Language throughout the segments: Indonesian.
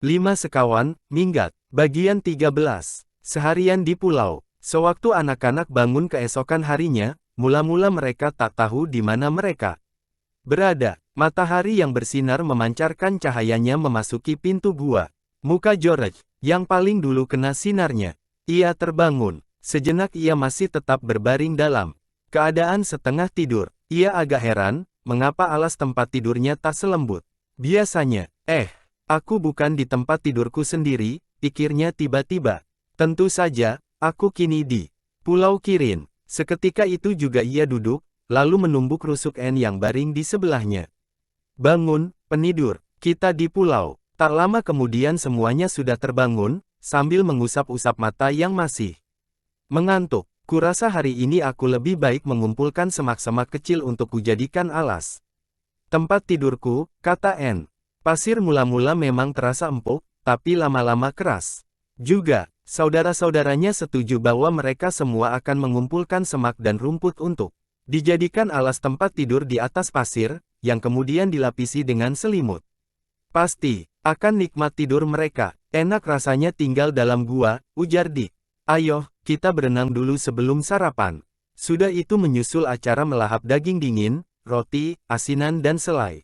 5 sekawan, minggat. Bagian 13. Seharian di pulau. Sewaktu anak-anak bangun keesokan harinya, mula-mula mereka tak tahu di mana mereka berada. Matahari yang bersinar memancarkan cahayanya memasuki pintu gua. Muka George, yang paling dulu kena sinarnya. Ia terbangun. Sejenak ia masih tetap berbaring dalam keadaan setengah tidur. Ia agak heran, mengapa alas tempat tidurnya tak selembut biasanya. Aku bukan di tempat tidurku sendiri, pikirnya tiba-tiba. Tentu saja, aku kini di Pulau Kirin. Seketika itu juga ia duduk, lalu menumbuk rusuk N yang baring di sebelahnya. Bangun, penidur, kita di pulau. Tak lama kemudian semuanya sudah terbangun, sambil mengusap-usap mata yang masih mengantuk. Kurasa hari ini aku lebih baik mengumpulkan semak-semak kecil untuk kujadikan alas tempat tidurku, kata N. Pasir mula-mula memang terasa empuk, tapi lama-lama keras. Juga, saudara-saudaranya setuju bahwa mereka semua akan mengumpulkan semak dan rumput untuk dijadikan alas tempat tidur di atas pasir, yang kemudian dilapisi dengan selimut. Pasti, akan nikmat tidur mereka. Enak rasanya tinggal dalam gua, ujar Dick. Ayo, kita berenang dulu sebelum sarapan. Sudah itu menyusul acara melahap daging dingin, roti, asinan dan selai.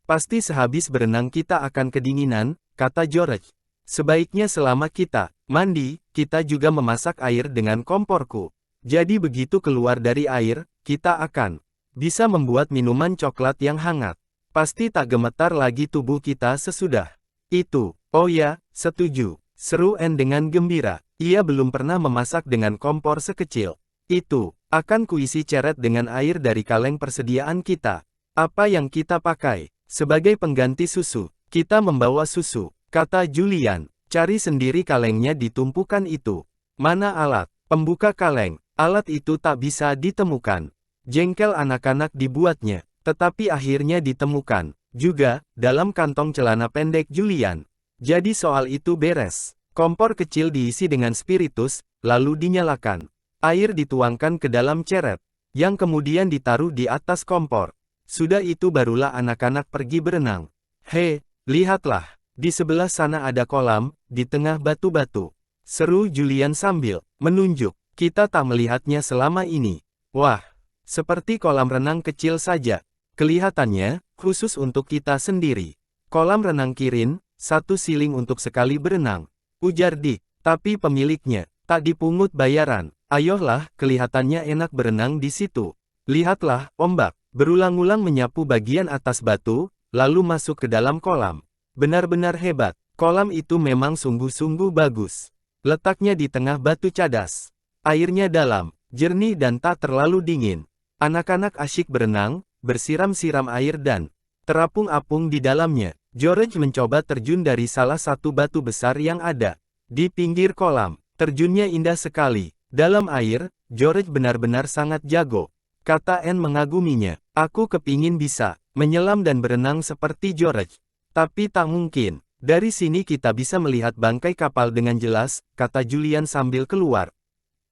Pasti sehabis berenang kita akan kedinginan, kata George. Sebaiknya selama kita mandi, kita juga memasak air dengan komporku. Jadi begitu keluar dari air, kita akan bisa membuat minuman coklat yang hangat. Pasti tak gemetar lagi tubuh kita sesudah itu. Oh ya, setuju, seru N dengan gembira. Ia belum pernah memasak dengan kompor sekecil itu. Akan kuisi ceret dengan air dari kaleng persediaan kita. Apa yang kita pakai? Sebagai pengganti susu, kita membawa susu, kata Julian. Cari sendiri kalengnya di tumpukan itu. Mana alat pembuka kaleng? Alat itu tak bisa ditemukan. Jengkel anak-anak dibuatnya, tetapi akhirnya ditemukan. Juga, dalam kantong celana pendek Julian. Jadi soal itu beres. Kompor kecil diisi dengan spiritus, lalu dinyalakan. Air dituangkan ke dalam ceret, yang kemudian ditaruh di atas kompor. Sudah itu barulah anak-anak pergi berenang. Hei, lihatlah, di sebelah sana ada kolam, di tengah batu-batu. Seru Julian sambil menunjuk. Kita tak melihatnya selama ini. Wah, seperti kolam renang kecil saja. Kelihatannya, khusus untuk kita sendiri. Kolam renang Kirin, satu siling untuk sekali berenang. Ujar Dick, tapi pemiliknya tak dipungut bayaran. Ayolah, kelihatannya enak berenang di situ. Lihatlah, ombak berulang-ulang menyapu bagian atas batu, lalu masuk ke dalam kolam. Benar-benar hebat. Kolam itu memang sungguh-sungguh bagus. Letaknya di tengah batu cadas. Airnya dalam, jernih dan tak terlalu dingin. Anak-anak asyik berenang, bersiram-siram air dan terapung-apung di dalamnya. George mencoba terjun dari salah satu batu besar yang ada di pinggir kolam. Terjunnya indah sekali. Dalam air, George benar-benar sangat jago. Kata N mengaguminya. Aku kepingin bisa menyelam dan berenang seperti George. Tapi tak mungkin. Dari sini kita bisa melihat bangkai kapal dengan jelas, kata Julian sambil keluar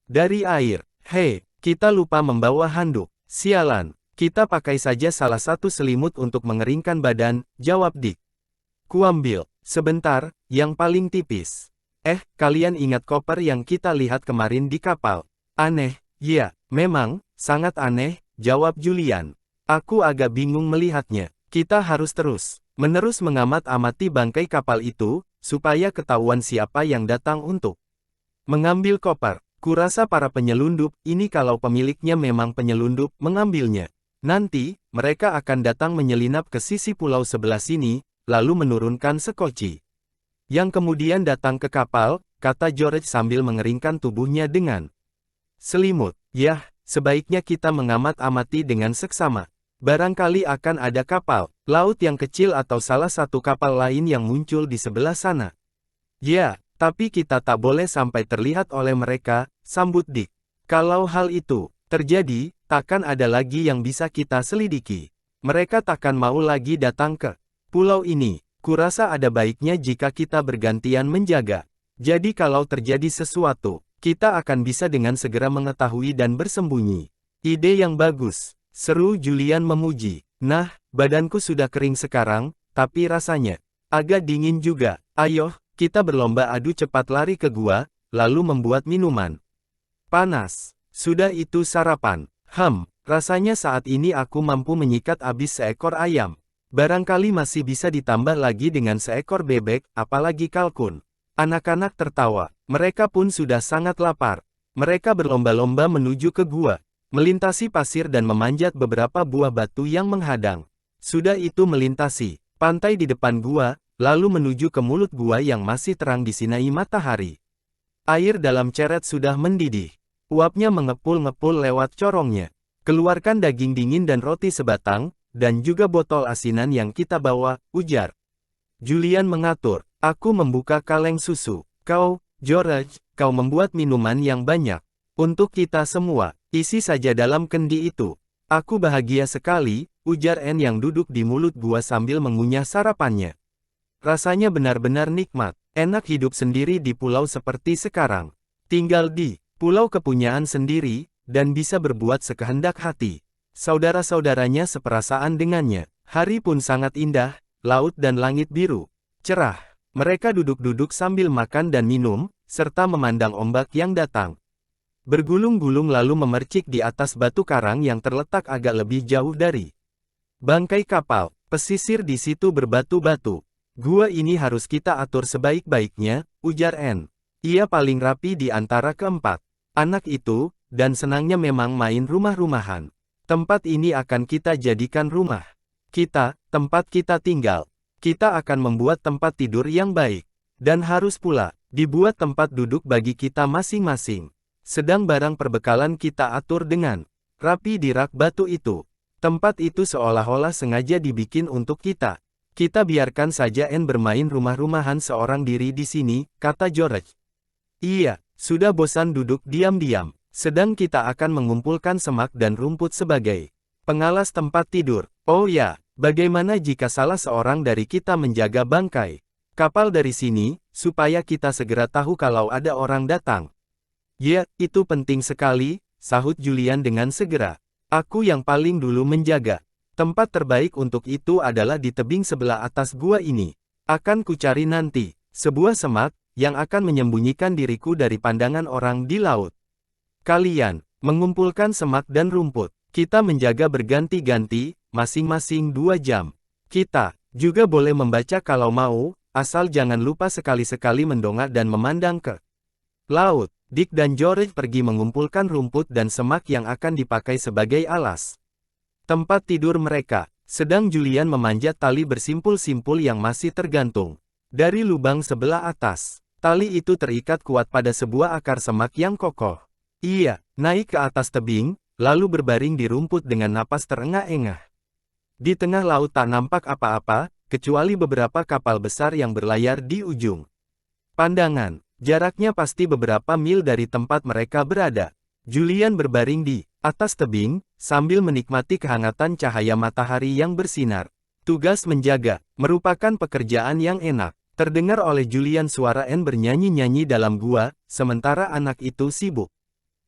dari air. Hei, kita lupa membawa handuk. Sialan, kita pakai saja salah satu selimut untuk mengeringkan badan, jawab Dick. Kuambil, sebentar, yang paling tipis. Kalian ingat koper yang kita lihat kemarin di kapal? Aneh, ya, memang, sangat aneh, jawab Julian. Aku agak bingung melihatnya. Kita harus menerus mengamat-amati bangkai kapal itu, supaya ketahuan siapa yang datang untuk mengambil koper. Kurasa para penyelundup, ini kalau pemiliknya memang penyelundup, mengambilnya. Nanti, mereka akan datang menyelinap ke sisi pulau sebelah sini, lalu menurunkan sekoci. Yang kemudian datang ke kapal, kata George sambil mengeringkan tubuhnya dengan selimut. Yah, sebaiknya kita mengamat-amati dengan seksama. Barangkali akan ada kapal laut yang kecil atau salah satu kapal lain yang muncul di sebelah sana. Ya, tapi kita tak boleh sampai terlihat oleh mereka, sambut Dick. Kalau hal itu terjadi, takkan ada lagi yang bisa kita selidiki. Mereka takkan mau lagi datang ke pulau ini. Kurasa ada baiknya jika kita bergantian menjaga. Jadi kalau terjadi sesuatu, kita akan bisa dengan segera mengetahui dan bersembunyi. Ide yang bagus, seru Julian memuji. Nah, badanku sudah kering sekarang, tapi rasanya agak dingin juga. Ayo, kita berlomba adu cepat lari ke gua, lalu membuat minuman. Panas. Sudah itu sarapan. Rasanya saat ini aku mampu menyikat habis seekor ayam. Barangkali masih bisa ditambah lagi dengan seekor bebek, apalagi kalkun. Anak-anak tertawa. Mereka pun sudah sangat lapar. Mereka berlomba-lomba menuju ke gua, melintasi pasir dan memanjat beberapa buah batu yang menghadang. Sudah itu melintasi pantai di depan gua, lalu menuju ke mulut gua yang masih terang disinai matahari. Air dalam ceret sudah mendidih. Uapnya mengepul-ngepul lewat corongnya. Keluarkan daging dingin dan roti sebatang, dan juga botol asinan yang kita bawa, ujar Julian mengatur. Aku membuka kaleng susu. Kau, George, kau membuat minuman yang banyak. Untuk kita semua, isi saja dalam kendi itu. Aku bahagia sekali, ujar Anne yang duduk di mulut gua sambil mengunyah sarapannya. Rasanya benar-benar nikmat. Enak hidup sendiri di pulau seperti sekarang. Tinggal di pulau kepunyaan sendiri, dan bisa berbuat sekehendak hati. Saudara-saudaranya seperasaan dengannya. Hari pun sangat indah, laut dan langit biru cerah. Mereka duduk-duduk sambil makan dan minum, serta memandang ombak yang datang. Bergulung-gulung lalu memercik di atas batu karang yang terletak agak lebih jauh dari bangkai kapal. Pesisir di situ berbatu-batu. Gua ini harus kita atur sebaik-baiknya, ujar Anne. Ia paling rapi di antara keempat anak itu, dan senangnya memang main rumah-rumahan. Tempat ini akan kita jadikan rumah kita, tempat kita tinggal. Kita akan membuat tempat tidur yang baik. Dan harus pula, dibuat tempat duduk bagi kita masing-masing. Sedang barang perbekalan kita atur dengan rapi di rak batu itu. Tempat itu seolah-olah sengaja dibikin untuk kita. Kita biarkan saja Anne bermain rumah-rumahan seorang diri di sini, kata George. Iya, sudah bosan duduk diam-diam. Sedang kita akan mengumpulkan semak dan rumput sebagai pengalas tempat tidur. Oh ya, bagaimana jika salah seorang dari kita menjaga bangkai kapal dari sini, supaya kita segera tahu kalau ada orang datang? Ya, itu penting sekali, sahut Julian dengan segera. Aku yang paling dulu menjaga. Tempat terbaik untuk itu adalah di tebing sebelah atas gua ini. Akan kucari nanti sebuah semak yang akan menyembunyikan diriku dari pandangan orang di laut. Kalian mengumpulkan semak dan rumput. Kita menjaga berganti-ganti, masing-masing 2 jam. Kita juga boleh membaca kalau mau, asal jangan lupa sekali-sekali mendongak dan memandang ke laut. Dick dan George pergi mengumpulkan rumput dan semak yang akan dipakai sebagai alas tempat tidur mereka. Sedang Julian memanjat tali bersimpul-simpul yang masih tergantung dari lubang sebelah atas. Tali itu terikat kuat pada sebuah akar semak yang kokoh. Ia naik ke atas tebing, lalu berbaring di rumput dengan napas terengah-engah. Di tengah laut tak nampak apa-apa, kecuali beberapa kapal besar yang berlayar di ujung pandangan. Jaraknya pasti beberapa mil dari tempat mereka berada. Julian berbaring di atas tebing, sambil menikmati kehangatan cahaya matahari yang bersinar. Tugas menjaga merupakan pekerjaan yang enak. Terdengar oleh Julian suara Anne bernyanyi-nyanyi dalam gua, sementara anak itu sibuk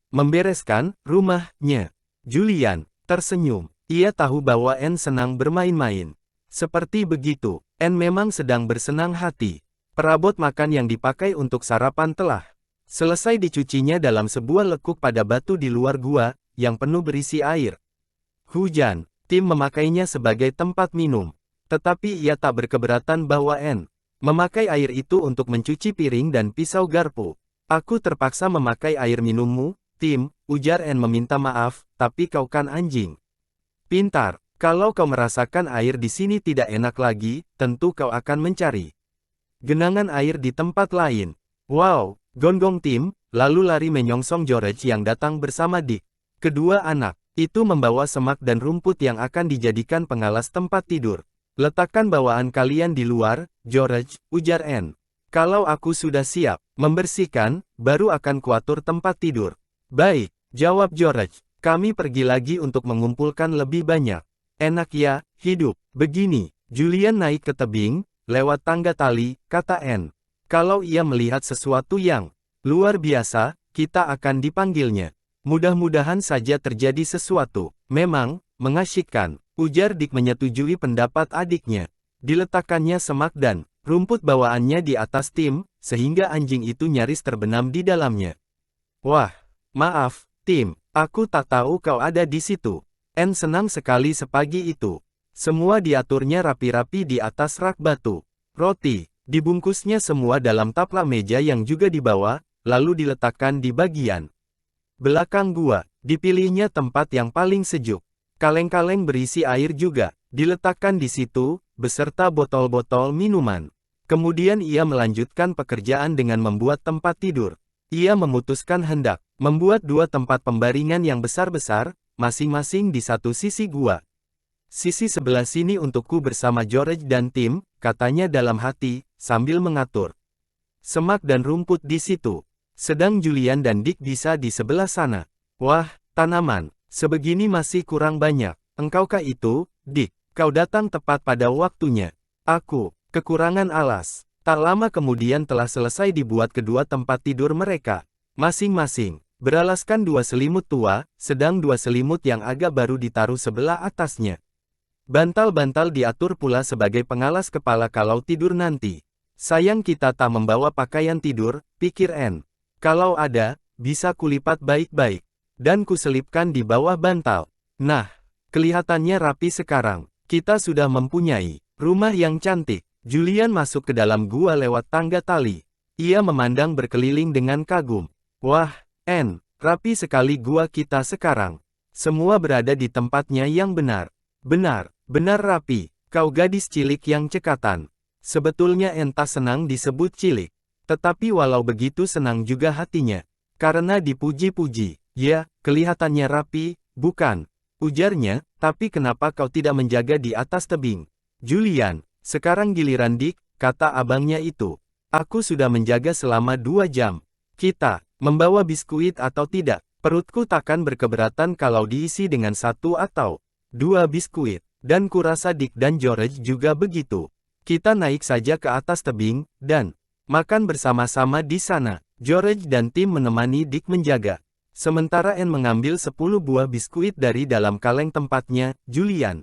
membereskan rumahnya. Julian tersenyum. Ia tahu bahwa Anne senang bermain-main. Seperti begitu, Anne memang sedang bersenang hati. Perabot makan yang dipakai untuk sarapan telah selesai dicucinya dalam sebuah lekuk pada batu di luar gua, yang penuh berisi air hujan. Tim memakainya sebagai tempat minum. Tetapi ia tak berkeberatan bahwa Anne memakai air itu untuk mencuci piring dan pisau garpu. Aku terpaksa memakai air minummu, Tim, ujar Anne meminta maaf, tapi kau kan anjing pintar. Kalau kau merasakan air di sini tidak enak lagi, tentu kau akan mencari genangan air di tempat lain. Wow, gonggong Tim, lalu lari menyongsong George yang datang bersama Dick. Kedua anak itu membawa semak dan rumput yang akan dijadikan pengalas tempat tidur. Letakkan bawaan kalian di luar, George, ujar Anne. Kalau aku sudah siap membersihkan, baru akan kuatur tempat tidur. Baik, jawab George. Kami pergi lagi untuk mengumpulkan lebih banyak. Enak ya, hidup begini. Julian naik ke tebing, lewat tangga tali, kata Anne. Kalau ia melihat sesuatu yang luar biasa, kita akan dipanggilnya. Mudah-mudahan saja terjadi sesuatu. Memang, mengasyikkan, ujar Dick menyetujui pendapat adiknya. Diletakkannya semak dan Rumput bawaannya di atas Tim, sehingga anjing itu nyaris terbenam di dalamnya. Wah, maaf, Tim, aku tak tahu kau ada di situ. Anne senang sekali sepagi itu. Semua diaturnya rapi-rapi di atas rak batu. Roti, dibungkusnya semua dalam taplak meja yang juga dibawa, lalu diletakkan di bagian belakang gua. Dipilihnya tempat yang paling sejuk. Kaleng-kaleng berisi air juga diletakkan di situ, beserta botol-botol minuman. Kemudian ia melanjutkan pekerjaan dengan membuat tempat tidur. Ia memutuskan hendak membuat 2 tempat pembaringan yang besar-besar, masing-masing di satu sisi gua. Sisi sebelah sini untukku bersama George dan Tim, katanya dalam hati, sambil mengatur semak dan rumput di situ. Sedang Julian dan Dick bisa di sebelah sana. Wah, tanaman, sebegini masih kurang banyak. Engkaukah itu, Dick? Kau datang tepat pada waktunya. Aku kekurangan alas. Tak lama kemudian telah selesai dibuat kedua tempat tidur mereka. Masing-masing beralaskan 2 selimut tua, sedang 2 selimut yang agak baru ditaruh sebelah atasnya. Bantal-bantal diatur pula sebagai pengalas kepala kalau tidur nanti. Sayang kita tak membawa pakaian tidur, pikir Anne. Kalau ada, bisa kulipat baik-baik, dan kuselipkan di bawah bantal. Nah, kelihatannya rapi sekarang. Kita sudah mempunyai rumah yang cantik. Julian masuk ke dalam gua lewat tangga tali. Ia memandang berkeliling dengan kagum. Wah, Anne, rapi sekali gua kita sekarang. Semua berada di tempatnya yang benar. Benar rapi. Kau gadis cilik yang cekatan. Sebetulnya Anne tak senang disebut cilik. Tetapi walau begitu senang juga hatinya. Karena dipuji-puji. Ya, kelihatannya rapi, bukan? Ujarnya, tapi kenapa kau tidak menjaga di atas tebing? Julian, sekarang giliran Dick, kata abangnya itu. Aku sudah menjaga selama 2 jam. Kita, membawa biskuit atau tidak? Perutku takkan berkeberatan kalau diisi dengan 1 atau 2 biskuit. Dan kurasa Dick dan George juga begitu. Kita naik saja ke atas tebing, dan makan bersama-sama di sana. George dan Tim menemani Dick menjaga. Sementara Anne mengambil 10 buah biskuit dari dalam kaleng tempatnya, Julian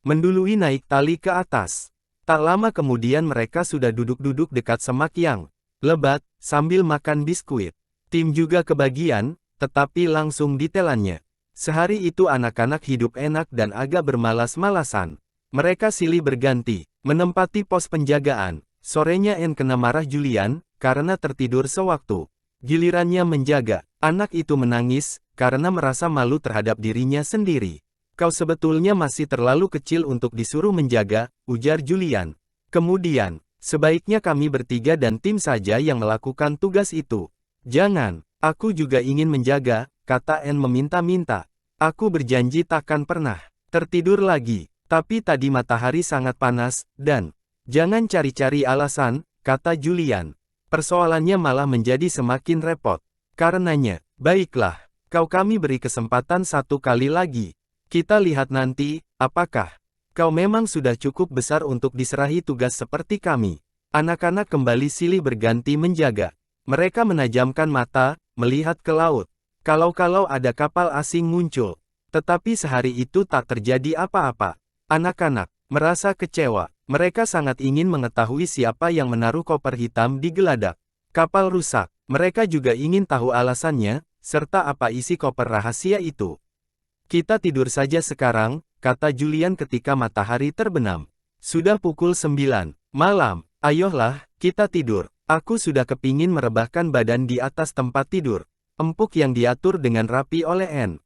mendului naik tali ke atas. Tak lama kemudian mereka sudah duduk-duduk dekat semak yang lebat, sambil makan biskuit. Tim juga kebagian, tetapi langsung ditelannya. Sehari itu anak-anak hidup enak dan agak bermalas-malasan. Mereka silih berganti, menempati pos penjagaan. Sorenya Anne kena marah Julian, karena tertidur sewaktu. Gilirannya menjaga. Anak itu menangis, karena merasa malu terhadap dirinya sendiri. Kau sebetulnya masih terlalu kecil untuk disuruh menjaga, ujar Julian. Kemudian, sebaiknya kami bertiga dan Tim saja yang melakukan tugas itu. Jangan, aku juga ingin menjaga, kata Anne meminta-minta. Aku berjanji takkan pernah tertidur lagi. Tapi tadi matahari sangat panas, dan jangan cari-cari alasan, kata Julian. Persoalannya malah menjadi semakin repot. Karenanya, baiklah, kami beri kesempatan 1 kali lagi. Kita lihat nanti, apakah kau memang sudah cukup besar untuk diserahi tugas seperti kami. Anak-anak kembali silih berganti menjaga. Mereka menajamkan mata, melihat ke laut. Kalau-kalau ada kapal asing muncul. Tetapi sehari itu tak terjadi apa-apa. Anak-anak merasa kecewa. Mereka sangat ingin mengetahui siapa yang menaruh koper hitam di geladak kapal rusak. Mereka juga ingin tahu alasannya, serta apa isi koper rahasia itu. Kita tidur saja sekarang, kata Julian ketika matahari terbenam. Sudah pukul 9 malam, ayolah, kita tidur. Aku sudah kepingin merebahkan badan di atas tempat tidur empuk yang diatur dengan rapi oleh Anne.